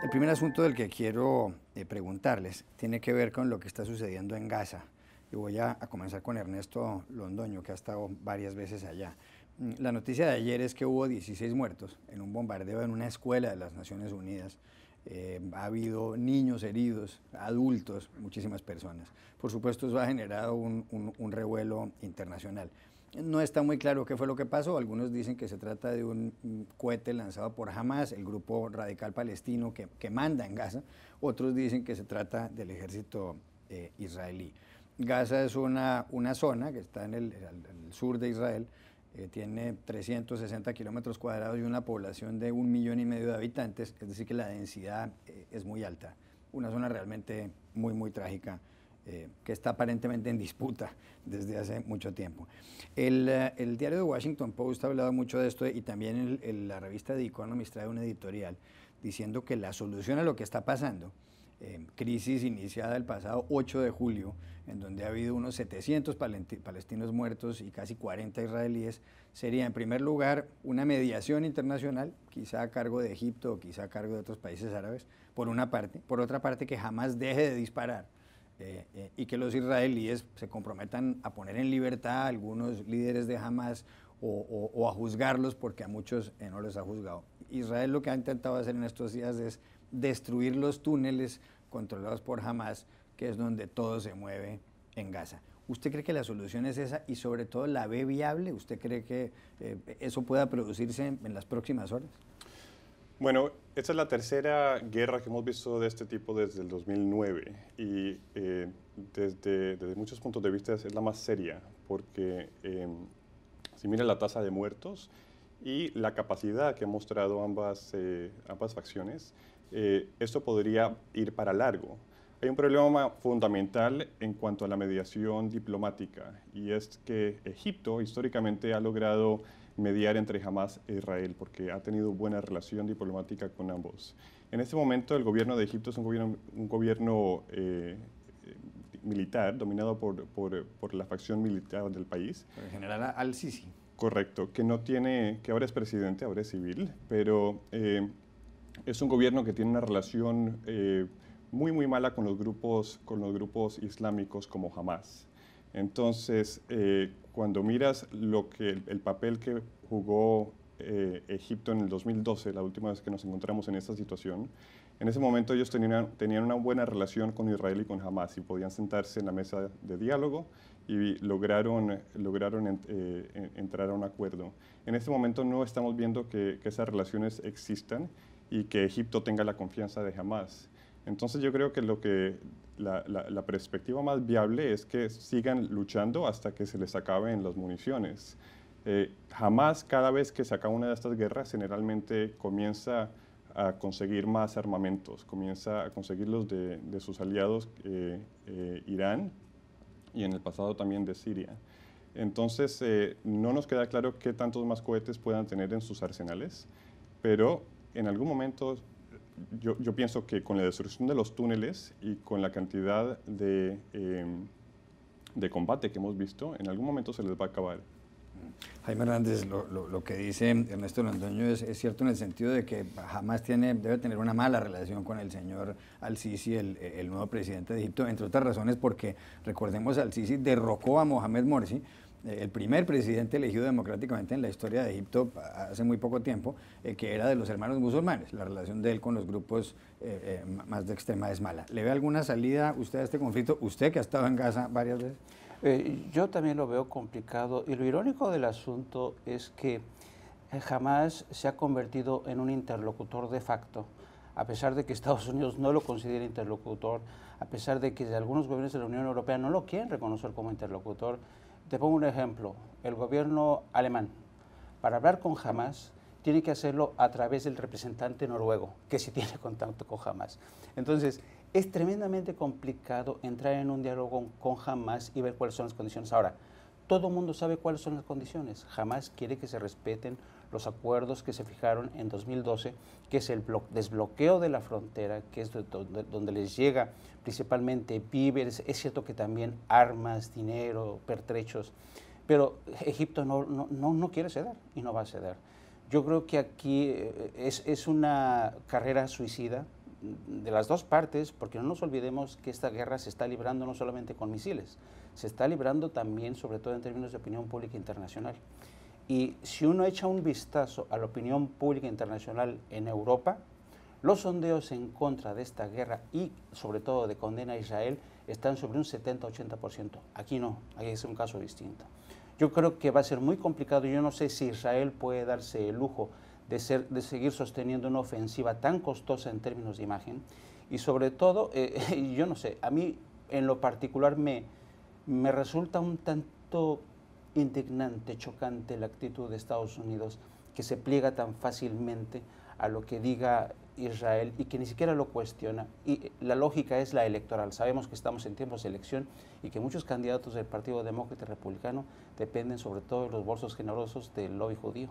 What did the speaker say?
El primer asunto del que quiero preguntarles tiene que ver con lo que está sucediendo en Gaza. Y voy a comenzar con Ernesto Londoño, que ha estado varias veces allá. La noticia de ayer es que hubo 16 muertos en un bombardeo en una escuela de las Naciones Unidas. Ha habido niños heridos, adultos, muchísimas personas. Por supuesto, eso ha generado un revuelo internacional. No está muy claro qué fue lo que pasó. Algunos dicen que se trata de un cohete lanzado por Hamas, el grupo radical palestino que manda en Gaza. Otros dicen que se trata del ejército israelí. Gaza es una zona que está en el sur de Israel, tiene 360 kilómetros cuadrados y una población de 1,5 millones de habitantes, es decir que la densidad es muy alta. Una zona realmente muy trágica, que está aparentemente en disputa desde hace mucho tiempo. El diario The Washington Post ha hablado mucho de esto y también la revista The Economist trae una editorial diciendo que la solución a lo que está pasando, crisis iniciada el pasado 8 de julio, en donde ha habido unos 700 palestinos muertos y casi 40 israelíes, sería en primer lugar una mediación internacional, quizá a cargo de Egipto o quizá a cargo de otros países árabes, por una parte. Por otra parte, que jamás deje de disparar y que los israelíes se comprometan a poner en libertad a algunos líderes de Hamas o a juzgarlos, porque a muchos no los ha juzgado. Israel lo que ha intentado hacer en estos días es destruir los túneles controlados por Hamas, que es donde todo se mueve en Gaza. ¿Usted cree que la solución es esa y sobre todo la ve viable? ¿Usted cree que eso pueda producirse en las próximas horas? Bueno, esta es la tercera guerra que hemos visto de este tipo desde el 2009 y desde muchos puntos de vista es la más seria porque si mira la tasa de muertos y la capacidad que han mostrado ambas facciones, esto podría ir para largo. Hay un problema fundamental en cuanto a la mediación diplomática y es que Egipto históricamente ha logrado mediar entre Hamas e Israel porque ha tenido buena relación diplomática con ambos. En este momento el gobierno de Egipto es un gobierno militar dominado por la facción militar del país. Por el general al-Sisi. Correcto, que ahora es presidente, ahora es civil, pero es un gobierno que tiene una relación muy mala con los grupos islámicos como Hamas. Entonces, cuando miras el papel que jugó Egipto en el 2012, la última vez que nos encontramos en esta situación, en ese momento ellos tenían una buena relación con Israel y con Hamas y podían sentarse en la mesa de diálogo y lograron entrar a un acuerdo. En este momento no estamos viendo que esas relaciones existan y que Egipto tenga la confianza de Hamas. Entonces yo creo que la perspectiva más viable es que sigan luchando hasta que se les acaben las municiones. Hamas, cada vez que se acaba una de estas guerras, generalmente comienza a conseguir más armamentos, comienza a conseguirlos de sus aliados Irán y en el pasado también de Siria. Entonces no nos queda claro qué tantos más cohetes puedan tener en sus arsenales, pero en algún momento yo pienso que con la destrucción de los túneles y con la cantidad de combate que hemos visto, en algún momento se les va a acabar. Jaime Hernández, lo que dice Ernesto Londoño es cierto en el sentido de que Hamas debe tener una mala relación con el señor al-Sisi, el nuevo presidente de Egipto, entre otras razones porque, recordemos, al-Sisi derrocó a Mohamed Morsi, el primer presidente elegido democráticamente en la historia de Egipto hace muy poco tiempo, que era de los hermanos musulmanes. La relación de él con los grupos más de extrema es mala. ¿Le ve alguna salida usted a este conflicto? Usted que ha estado en Gaza varias veces. Yo también lo veo complicado y lo irónico del asunto es que Hamas se ha convertido en un interlocutor de facto, a pesar de que Estados Unidos no lo considera interlocutor, a pesar de que algunos gobiernos de la Unión Europea no lo quieren reconocer como interlocutor. Te pongo un ejemplo, el gobierno alemán, para hablar con Hamas, tiene que hacerlo a través del representante noruego, que sí tiene contacto con Hamas. Entonces, es tremendamente complicado entrar en un diálogo con Hamas y ver cuáles son las condiciones. Ahora, todo el mundo sabe cuáles son las condiciones. Hamas quiere que se respeten los acuerdos que se fijaron en 2012, que es el desbloqueo de la frontera, que es donde les llega principalmente víveres, es cierto que también armas, dinero, pertrechos, pero Egipto no quiere ceder y no va a ceder. Yo creo que aquí es una carrera suicida de las dos partes, porque no nos olvidemos que esta guerra se está librando no solamente con misiles, se está librando también, sobre todo en términos de opinión pública internacional. Y si uno echa un vistazo a la opinión pública internacional en Europa, los sondeos en contra de esta guerra y sobre todo de condena a Israel están sobre un 70-80%. Aquí no, aquí es un caso distinto. Yo creo que va a ser muy complicado. Yo no sé si Israel puede darse el lujo de seguir sosteniendo una ofensiva tan costosa en términos de imagen. Y sobre todo, yo no sé, a mí en lo particular me resulta un tanto indignante, chocante la actitud de Estados Unidos, que se pliega tan fácilmente a lo que diga Israel y que ni siquiera lo cuestiona. Y la lógica es la electoral. Sabemos que estamos en tiempos de elección y que muchos candidatos del Partido Demócrata y Republicano dependen sobre todo de los bolsos generosos del lobby judío.